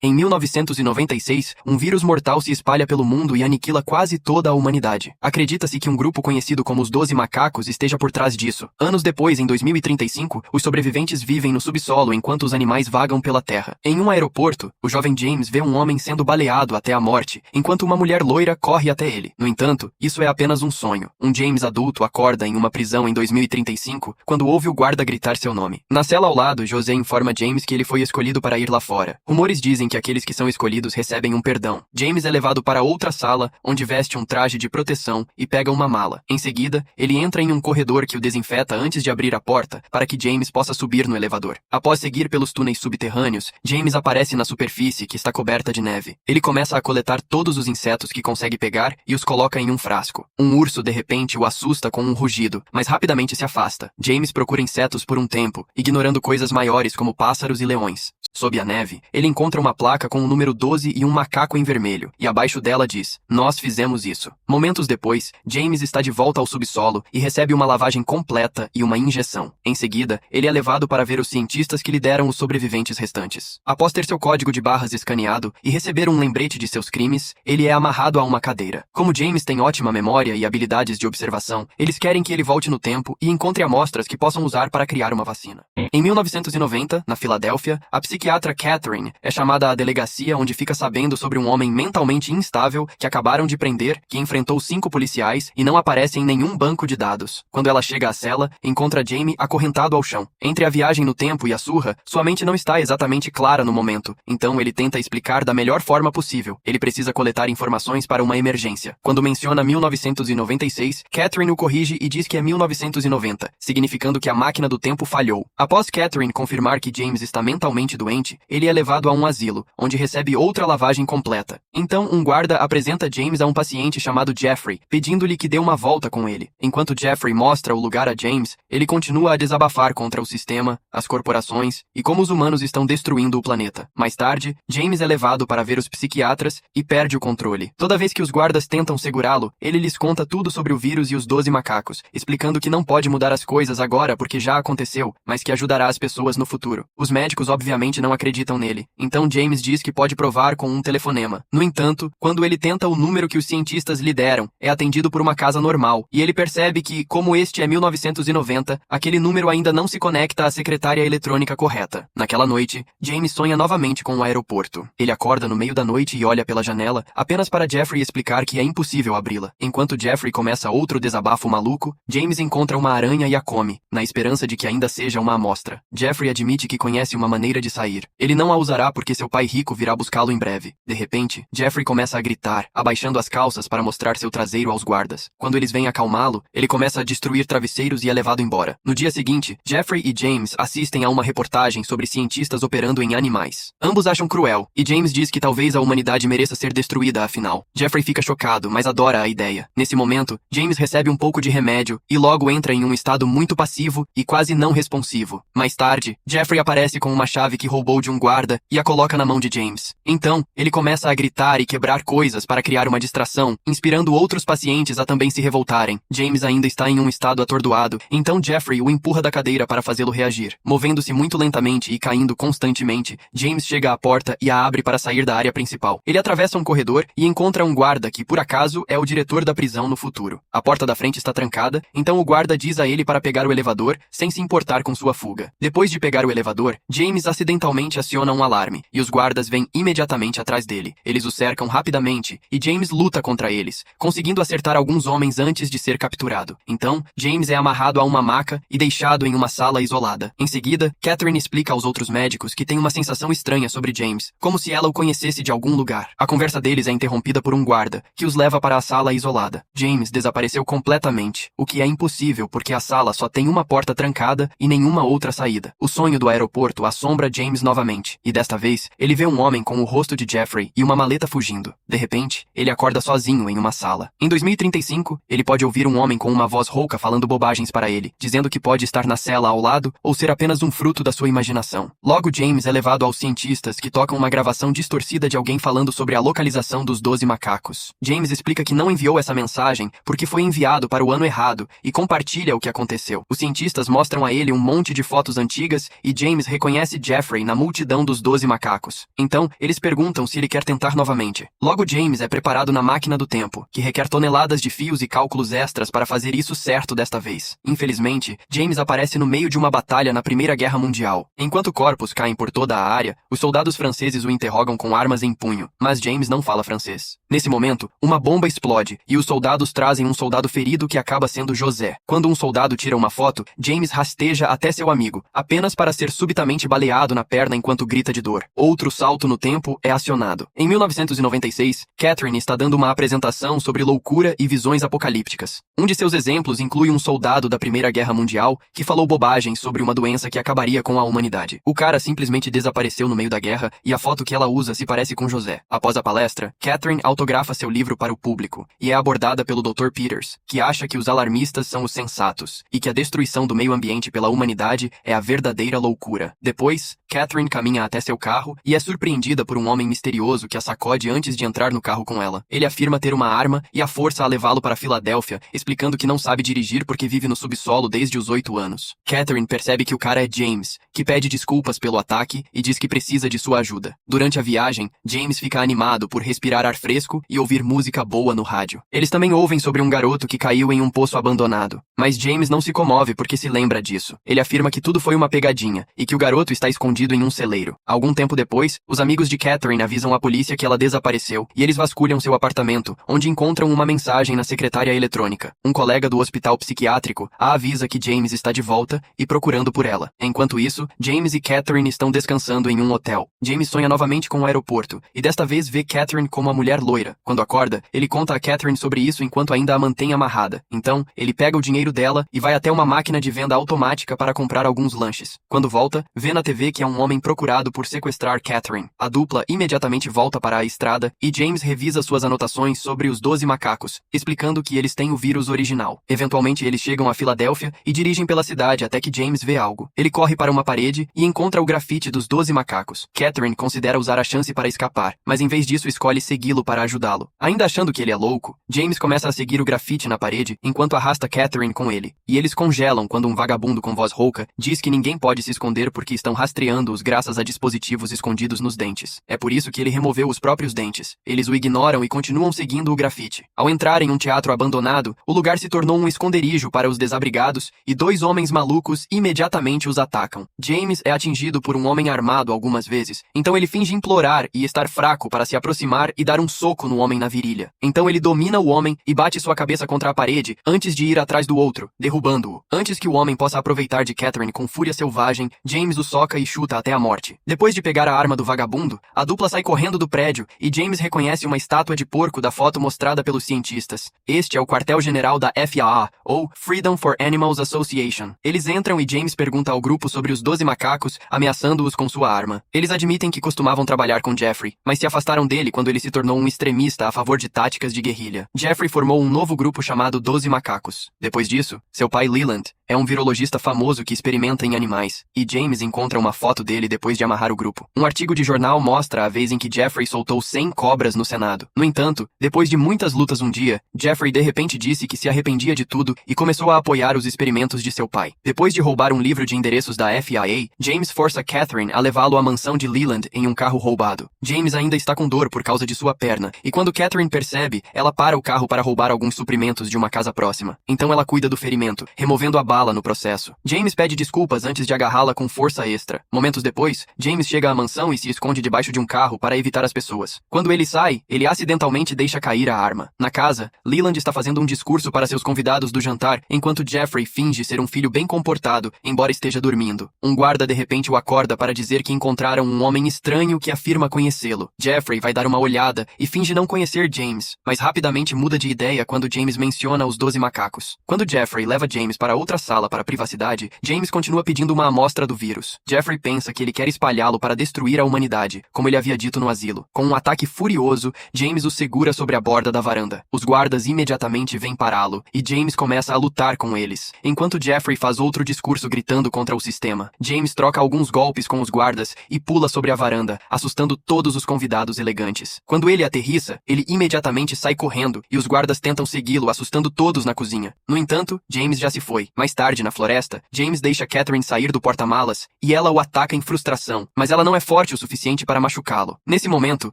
Em 1996, um vírus mortal se espalha pelo mundo e aniquila quase toda a humanidade. Acredita-se que um grupo conhecido como os 12 macacos esteja por trás disso. Anos depois, em 2035, os sobreviventes vivem no subsolo enquanto os animais vagam pela terra. Em um aeroporto, o jovem James vê um homem sendo baleado até a morte, enquanto uma mulher loira corre até ele. No entanto, isso é apenas um sonho. Um James adulto acorda em uma prisão em 2035, quando ouve o guarda gritar seu nome. Na cela ao lado, José informa James que ele foi escolhido para ir lá fora. Rumores dizem que aqueles que são escolhidos recebem um perdão. James é levado para outra sala, onde veste um traje de proteção e pega uma mala. Em seguida, ele entra em um corredor que o desinfeta antes de abrir a porta, para que James possa subir no elevador. Após seguir pelos túneis subterrâneos, James aparece na superfície, que está coberta de neve. Ele começa a coletar todos os insetos que consegue pegar e os coloca em um frasco. Um urso, de repente, o assusta com um rugido, mas rapidamente se afasta. James procura insetos por um tempo, ignorando coisas maiores como pássaros e leões. Sob a neve, ele encontra uma placa com o número 12 e um macaco em vermelho, e abaixo dela diz: "Nós fizemos isso." Momentos depois, James está de volta ao subsolo e recebe uma lavagem completa e uma injeção. Em seguida, ele é levado para ver os cientistas que lideram os sobreviventes restantes. Após ter seu código de barras escaneado e receber um lembrete de seus crimes, ele é amarrado a uma cadeira. Como James tem ótima memória e habilidades de observação, eles querem que ele volte no tempo e encontre amostras que possam usar para criar uma vacina. Em 1990, na Filadélfia, a psiquiatra Catherine é chamada à delegacia, onde fica sabendo sobre um homem mentalmente instável que acabaram de prender, que enfrentou 5 policiais e não aparece em nenhum banco de dados. Quando ela chega à cela, encontra Jamie acorrentado ao chão. Entre a viagem no tempo e a surra, sua mente não está exatamente clara no momento, então ele tenta explicar da melhor forma possível. Ele precisa coletar informações para uma emergência. Quando menciona 1996, Catherine o corrige e diz que é 1990, significando que a máquina do tempo falhou. Após Catherine confirmar que James está mentalmente doente, ele é levado a um asilo, onde recebe outra lavagem completa. Então, um guarda apresenta James a um paciente chamado Jeffrey, pedindo-lhe que dê uma volta com ele. Enquanto Jeffrey mostra o lugar a James, ele continua a desabafar contra o sistema, as corporações e como os humanos estão destruindo o planeta. Mais tarde, James é levado para ver os psiquiatras e perde o controle. Toda vez que os guardas tentam segurá-lo, ele lhes conta tudo sobre o vírus e os 12 macacos, explicando que não pode mudar as coisas agora porque já aconteceu, mas que ajudará as pessoas no futuro. Os médicos obviamente não acreditam nele, então James diz que pode provar com um telefonema. No entanto, quando ele tenta o número que os cientistas lhe deram, é atendido por uma casa normal, e ele percebe que, como este é 1990, aquele número ainda não se conecta à secretária eletrônica correta. Naquela noite, James sonha novamente com o aeroporto. Ele acorda no meio da noite e olha pela janela, apenas para Jeffrey explicar que é impossível abri-la. Enquanto Jeffrey começa outro desabafo maluco, James encontra uma aranha e a come, na esperança de que ainda seja uma amostra. Jeffrey admite que conhece uma maneira de sair. Ele não a usará porque seu pai rico virá buscá-lo em breve. De repente, Jeffrey começa a gritar, abaixando as calças para mostrar seu traseiro aos guardas. Quando eles vêm acalmá-lo, ele começa a destruir travesseiros e é levado embora. No dia seguinte, Jeffrey e James assistem a uma reportagem sobre cientistas operando em animais. Ambos acham cruel, e James diz que talvez a humanidade mereça ser destruída afinal. Jeffrey fica chocado, mas adora a ideia. Nesse momento, James recebe um pouco de remédio e logo entra em um estado muito passivo e quase não responsivo. Mais tarde, Jeffrey aparece com uma chave que roubou de um guarda e a coloca na mão de James. Então, ele começa a gritar e quebrar coisas para criar uma distração, inspirando outros pacientes a também se revoltarem. James ainda está em um estado atordoado, então Jeffrey o empurra da cadeira para fazê-lo reagir. Movendo-se muito lentamente e caindo constantemente, James chega à porta e a abre para sair da área principal. Ele atravessa um corredor e encontra um guarda que, por acaso, é o diretor da prisão no futuro. A porta da frente está trancada, então o guarda diz a ele para pegar o elevador, sem se importar com sua fuga. Depois de pegar o elevador, James acidentalmente aciona um alarme, e os guardas vêm imediatamente atrás dele. Eles o cercam rapidamente, e James luta contra eles, conseguindo acertar alguns homens antes de ser capturado. Então, James é amarrado a uma maca e deixado em uma sala isolada. Em seguida, Catherine explica aos outros médicos que tem uma sensação estranha sobre James, como se ela o conhecesse de algum lugar. A conversa deles é interrompida por um guarda, que os leva para a sala isolada. James desapareceu completamente, o que é impossível porque a sala só tem uma porta trancada e nenhuma outra saída. O sonho do aeroporto assombra James novamente, e desta vez, ele vê um homem com o rosto de Jeffrey e uma maleta fugindo. De repente, ele acorda sozinho em uma sala. Em 2035, ele pode ouvir um homem com uma voz rouca falando bobagens para ele, dizendo que pode estar na cela ao lado ou ser apenas um fruto da sua imaginação. Logo, James é levado aos cientistas, que tocam uma gravação distorcida de alguém falando sobre a localização dos 12 macacos. James explica que não enviou essa mensagem porque foi enviado para o ano errado e compartilha o que aconteceu. Os cientistas mostram a ele um monte de fotos antigas e James reconhece Jeffrey na multidão dos 12 macacos. macacos. Então, eles perguntam se ele quer tentar novamente. Logo, James é preparado na máquina do tempo, que requer toneladas de fios e cálculos extras para fazer isso certo desta vez. Infelizmente, James aparece no meio de uma batalha na Primeira Guerra Mundial. Enquanto corpos caem por toda a área, os soldados franceses o interrogam com armas em punho, mas James não fala francês. Nesse momento, uma bomba explode e os soldados trazem um soldado ferido que acaba sendo José. Quando um soldado tira uma foto, James rasteja até seu amigo, apenas para ser subitamente baleado na perna enquanto grita de dor. Outro salto no tempo é acionado. Em 1996, Catherine está dando uma apresentação sobre loucura e visões apocalípticas. Um de seus exemplos inclui um soldado da Primeira Guerra Mundial que falou bobagens sobre uma doença que acabaria com a humanidade. O cara simplesmente desapareceu no meio da guerra e a foto que ela usa se parece com José. Após a palestra, Catherine autografa seu livro para o público e é abordada pelo Dr. Peters, que acha que os alarmistas são os sensatos e que a destruição do meio ambiente pela humanidade é a verdadeira loucura. Depois, Catherine caminha até seu carro e é surpreendida por um homem misterioso que a sacode antes de entrar no carro com ela. Ele afirma ter uma arma e a força a levá-lo para Filadélfia, explicando que não sabe dirigir porque vive no subsolo desde os 8 anos. Catherine percebe que o cara é James, que pede desculpas pelo ataque e diz que precisa de sua ajuda. Durante a viagem, James fica animado por respirar ar fresco e ouvir música boa no rádio. Eles também ouvem sobre um garoto que caiu em um poço abandonado, mas James não se comove porque se lembra disso. Ele afirma que tudo foi uma pegadinha e que o garoto está escondido em um celeiro. Algum tempo depois, os amigos de Catherine avisam a polícia que ela desapareceu e eles vasculham seu apartamento, onde encontram uma mensagem na secretária eletrônica. Um colega do hospital psiquiátrico a avisa que James está de volta e procurando por ela. Enquanto isso, James e Catherine estão descansando em um hotel. James sonha novamente com o aeroporto e desta vez vê Catherine como a mulher loira. Quando acorda, ele conta a Catherine sobre isso enquanto ainda a mantém amarrada. Então, ele pega o dinheiro dela e vai até uma máquina de venda automática para comprar alguns lanches. Quando volta, vê na TV que é um homem procurado por sequestrar Catherine. A dupla imediatamente volta para a estrada e James revisa suas anotações sobre os 12 macacos, explicando que eles têm o vírus original. Eventualmente, eles chegam a Filadélfia e dirigem pela cidade até que James vê algo. Ele corre para uma parede e encontra o grafite dos 12 macacos. Catherine considera usar a chance para escapar, mas em vez disso escolhe segui-lo para ajudá-lo. Ainda achando que ele é louco, James começa a seguir o grafite na parede enquanto arrasta Catherine com ele. E eles congelam quando um vagabundo com voz rouca diz que ninguém pode se esconder porque estão rastreando-os graças a dispositivos escondidos nos dentes. É por isso que ele removeu os próprios dentes. Eles o ignoram e continuam seguindo o grafite. Ao entrar em um teatro abandonado, o lugar se tornou um esconderijo para os desabrigados e 2 homens malucos imediatamente os atacam. James é atingido por um homem armado algumas vezes, então ele finge implorar e estar fraco para se aproximar e dar um soco no homem na virilha. Então ele domina o homem e bate sua cabeça contra a parede antes de ir atrás do outro, derrubando-o. Antes que o homem possa aproveitar de Catherine com fúria selvagem, James o soca e chuta até a morte. Depois de pegar a arma do vagabundo, a dupla sai correndo do prédio e James reconhece uma estátua de porco da foto mostrada pelos cientistas. Este é o quartel-general da FAA, ou Freedom for Animals Association. Eles entram e James pergunta ao grupo sobre os 12 macacos, ameaçando-os com sua arma. Eles admitem que costumavam trabalhar com Jeffrey, mas se afastaram dele quando ele se tornou um extremista a favor de táticas de guerrilha. Jeffrey formou um novo grupo chamado 12 Macacos. Depois disso, seu pai Leland é um virologista famoso que experimenta em animais, e James encontra uma foto dele depois de amarrar o grupo. Um artigo de jornal mostra a vez em que Jeffrey soltou 100 cobras no Senado. No entanto, depois de muitas lutas um dia, Jeffrey de repente disse que se arrependia de tudo e começou a apoiar os experimentos de seu pai. Depois de roubar um livro de endereços da FIA, James força Catherine a levá-lo à mansão de Leland em um carro roubado. James ainda está com dor por causa de sua perna, e quando Catherine percebe, ela para o carro para roubar alguns suprimentos de uma casa próxima. Então ela cuida do ferimento, removendo a bala no processo. James pede desculpas antes de agarrá-la com força extra. Momentos depois, James chega à mansão e se esconde debaixo de um carro para evitar as pessoas. Quando ele sai, ele acidentalmente deixa cair a arma. Na casa, Leland está fazendo um discurso para seus convidados do jantar, enquanto Jeffrey finge ser um filho bem comportado, embora esteja dormindo. Um guarda de repente o acorda para dizer que encontraram um homem estranho que afirma conhecê-lo. Jeffrey vai dar uma olhada e finge não conhecer James, mas rapidamente muda de ideia quando James menciona os 12 macacos. Quando Jeffrey leva James para outra sala para privacidade, James continua pedindo uma amostra do vírus. Jeffrey pensa que ele quer espalhá-lo para destruir a humanidade, como ele havia dito no asilo. Com um ataque furioso, James o segura sobre a borda da varanda. Os guardas imediatamente vêm pará-lo, e James começa a lutar com eles, enquanto Jeffrey faz outro discurso gritando contra o sistema. James troca alguns golpes com os guardas e pula sobre a varanda, assustando todos os convidados elegantes. Quando ele aterrissa, ele imediatamente sai correndo, e os guardas tentam segui-lo, assustando todos na cozinha. No entanto, James já se foi. Mais tarde, na floresta, James deixa Catherine sair do porta-malas, e ela o ataca em frustração, mas ela não é forte forte o suficiente para machucá-lo. Nesse momento,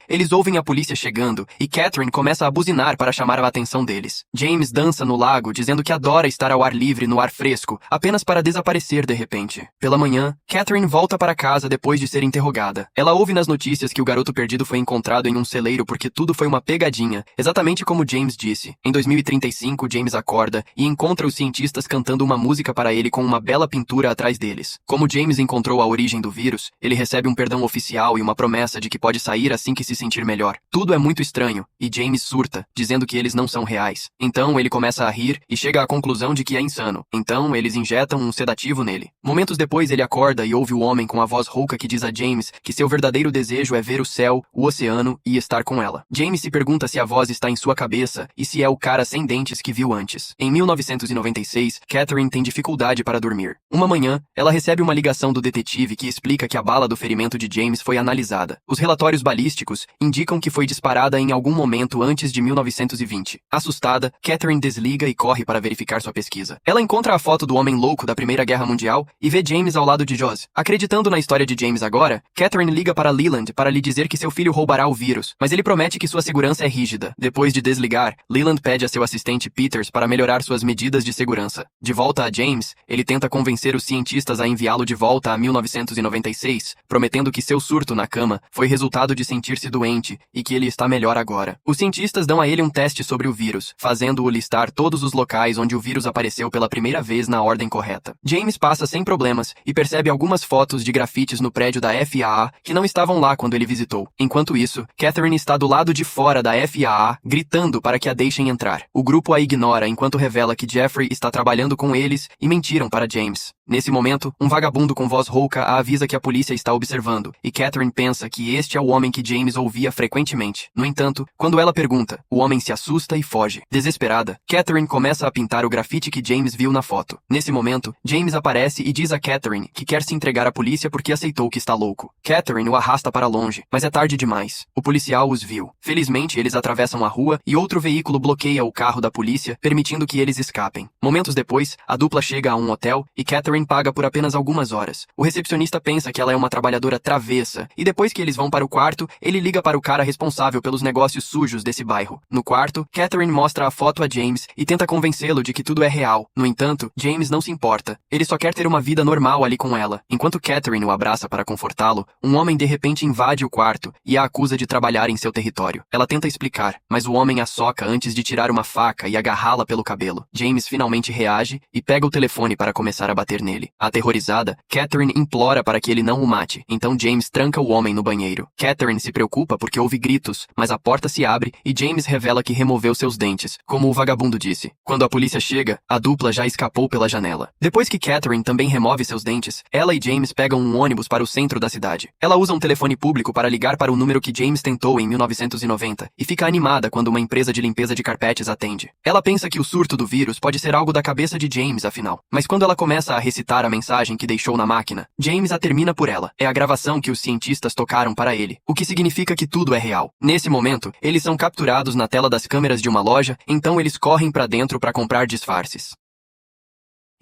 eles ouvem a polícia chegando e Catherine começa a buzinar para chamar a atenção deles. James dança no lago, dizendo que adora estar ao ar livre no ar fresco, apenas para desaparecer de repente. Pela manhã, Catherine volta para casa depois de ser interrogada. Ela ouve nas notícias que o garoto perdido foi encontrado em um celeiro porque tudo foi uma pegadinha, exatamente como James disse. Em 2035, James acorda e encontra os cientistas cantando uma música para ele com uma bela pintura atrás deles. Como James encontrou a origem do vírus, ele recebe um perdão oficial e uma promessa de que pode sair assim que se sentir melhor. Tudo é muito estranho, e James surta, dizendo que eles não são reais. Então ele começa a rir e chega à conclusão de que é insano. Então eles injetam um sedativo nele. Momentos depois ele acorda e ouve o homem com a voz rouca que diz a James que seu verdadeiro desejo é ver o céu, o oceano e estar com ela. James se pergunta se a voz está em sua cabeça e se é o cara sem dentes que viu antes. Em 1996, Catherine tem dificuldade para dormir. Uma manhã, ela recebe uma ligação do detetive que explica que a bala do ferimento de James foi analisada. Os relatórios balísticos indicam que foi disparada em algum momento antes de 1920. Assustada, Catherine desliga e corre para verificar sua pesquisa. Ela encontra a foto do homem louco da Primeira Guerra Mundial e vê James ao lado de Joss. Acreditando na história de James agora, Catherine liga para Leland para lhe dizer que seu filho roubará o vírus, mas ele promete que sua segurança é rígida. Depois de desligar, Leland pede a seu assistente Peters para melhorar suas medidas de segurança. De volta a James, ele tenta convencer os cientistas a enviá-lo de volta a 1996, prometendo que seu surto na cama foi resultado de sentir-se doente e que ele está melhor agora. Os cientistas dão a ele um teste sobre o vírus, fazendo-o listar todos os locais onde o vírus apareceu pela primeira vez na ordem correta. James passa sem problemas e percebe algumas fotos de grafites no prédio da FAA que não estavam lá quando ele visitou. Enquanto isso, Catherine está do lado de fora da FAA, gritando para que a deixem entrar. O grupo a ignora enquanto revela que Jeffrey está trabalhando com eles e mentiram para James. Nesse momento, um vagabundo com voz rouca a avisa que a polícia está observando, e Catherine pensa que este é o homem que James ouvia frequentemente. No entanto, quando ela pergunta, o homem se assusta e foge. Desesperada, Catherine começa a pintar o grafite que James viu na foto. Nesse momento, James aparece e diz a Catherine que quer se entregar à polícia porque aceitou que está louco. Catherine o arrasta para longe, mas é tarde demais. O policial os viu. Felizmente, eles atravessam a rua e outro veículo bloqueia o carro da polícia, permitindo que eles escapem. Momentos depois, a dupla chega a um hotel e Catherine paga por apenas algumas horas. O recepcionista pensa que ela é uma trabalhadora travessa, e depois que eles vão para o quarto, ele liga para o cara responsável pelos negócios sujos desse bairro. No quarto, Catherine mostra a foto a James e tenta convencê-lo de que tudo é real. No entanto, James não se importa. Ele só quer ter uma vida normal ali com ela. Enquanto Catherine o abraça para confortá-lo, um homem de repente invade o quarto e a acusa de trabalhar em seu território. Ela tenta explicar, mas o homem a soca antes de tirar uma faca e agarrá-la pelo cabelo. James finalmente reage e pega o telefone para começar a bater nele. Aterrorizada, Catherine implora para que ele não o mate, então James tranca o homem no banheiro. Catherine se preocupa porque ouve gritos, mas a porta se abre e James revela que removeu seus dentes, como o vagabundo disse. Quando a polícia chega, a dupla já escapou pela janela. Depois que Catherine também remove seus dentes, ela e James pegam um ônibus para o centro da cidade. Ela usa um telefone público para ligar para o número que James tentou em 1990 e fica animada quando uma empresa de limpeza de carpetes atende. Ela pensa que o surto do vírus pode ser algo da cabeça de James, afinal. Mas quando ela começa a recitar a mensagem que deixou na máquina, James a termina por ela. É a gravação que os cientistas tocaram para ele, o que significa que tudo é real. Nesse momento, eles são capturados na tela das câmeras de uma loja, então eles correm para dentro para comprar disfarces.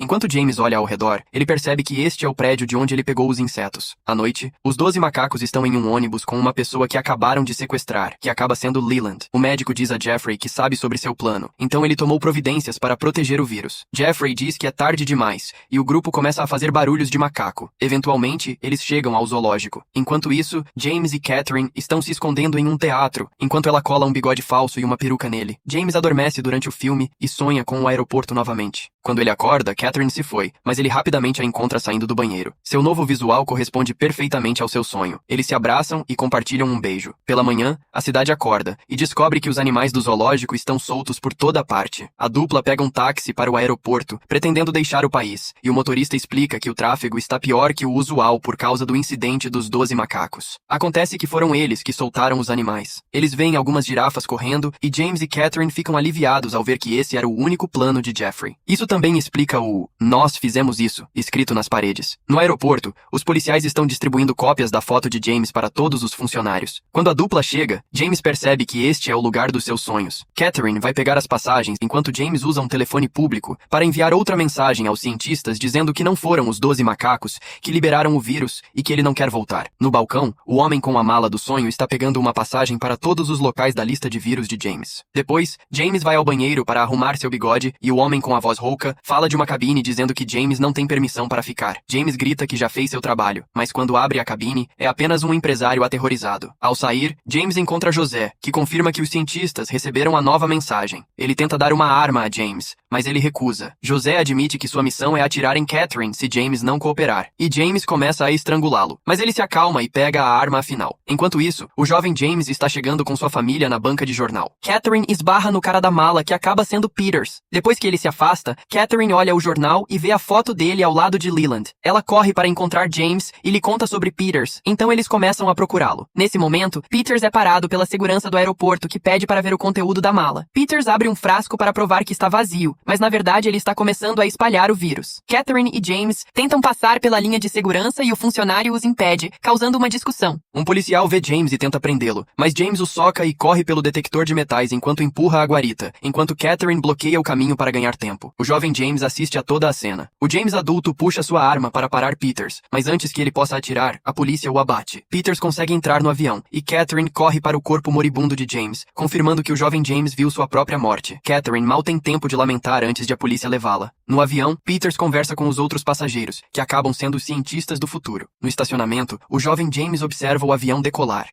Enquanto James olha ao redor, ele percebe que este é o prédio de onde ele pegou os insetos. À noite, os 12 macacos estão em um ônibus com uma pessoa que acabaram de sequestrar, que acaba sendo Leland. O médico diz a Jeffrey que sabe sobre seu plano, então ele tomou providências para proteger o vírus. Jeffrey diz que é tarde demais, e o grupo começa a fazer barulhos de macaco. Eventualmente, eles chegam ao zoológico. Enquanto isso, James e Catherine estão se escondendo em um teatro, enquanto ela cola um bigode falso e uma peruca nele. James adormece durante o filme e sonha com o aeroporto novamente. Quando ele acorda, Catherine se foi, mas ele rapidamente a encontra saindo do banheiro. Seu novo visual corresponde perfeitamente ao seu sonho. Eles se abraçam e compartilham um beijo. Pela manhã, a cidade acorda e descobre que os animais do zoológico estão soltos por toda parte. A dupla pega um táxi para o aeroporto, pretendendo deixar o país, e o motorista explica que o tráfego está pior que o usual por causa do incidente dos 12 macacos. Acontece que foram eles que soltaram os animais. Eles veem algumas girafas correndo e James e Catherine ficam aliviados ao ver que esse era o único plano de Jeffrey. Isso também explica o "nós fizemos isso" escrito nas paredes. No aeroporto, os policiais estão distribuindo cópias da foto de James para todos os funcionários. Quando a dupla chega, James percebe que este é o lugar dos seus sonhos. Catherine vai pegar as passagens enquanto James usa um telefone público para enviar outra mensagem aos cientistas dizendo que não foram os 12 macacos que liberaram o vírus e que ele não quer voltar. No balcão, o homem com a mala do sonho está pegando uma passagem para todos os locais da lista de vírus de James. Depois, James vai ao banheiro para arrumar seu bigode e o homem com a voz rouca fala de uma cabine dizendo que James não tem permissão para ficar. James grita que já fez seu trabalho, mas quando abre a cabine, é apenas um empresário aterrorizado. Ao sair, James encontra José, que confirma que os cientistas receberam a nova mensagem. Ele tenta dar uma arma a James, mas ele recusa. José admite que sua missão é atirar em Catherine se James não cooperar, e James começa a estrangulá-lo, mas ele se acalma e pega a arma afinal. Enquanto isso, o jovem James está chegando com sua família na banca de jornal. Catherine esbarra no cara da mala, que acaba sendo Peters. Depois que ele se afasta, Catherine olha o jornal e vê a foto dele ao lado de Leland. Ela corre para encontrar James e lhe conta sobre Peters, então eles começam a procurá-lo. Nesse momento, Peters é parado pela segurança do aeroporto, que pede para ver o conteúdo da mala. Peters abre um frasco para provar que está vazio, mas na verdade ele está começando a espalhar o vírus. Catherine e James tentam passar pela linha de segurança e o funcionário os impede, causando uma discussão. Um policial vê James e tenta prendê-lo, mas James o soca e corre pelo detector de metais enquanto empurra a guarita, enquanto Catherine bloqueia o caminho para ganhar tempo. O jovem James assiste a toda a cena. O James adulto puxa sua arma para parar Peters, mas antes que ele possa atirar, a polícia o abate. Peters consegue entrar no avião, e Catherine corre para o corpo moribundo de James, confirmando que o jovem James viu sua própria morte. Catherine mal tem tempo de lamentar antes de a polícia levá-la. No avião, Peters conversa com os outros passageiros, que acabam sendo os cientistas do futuro. No estacionamento, o jovem James observa o avião decolar.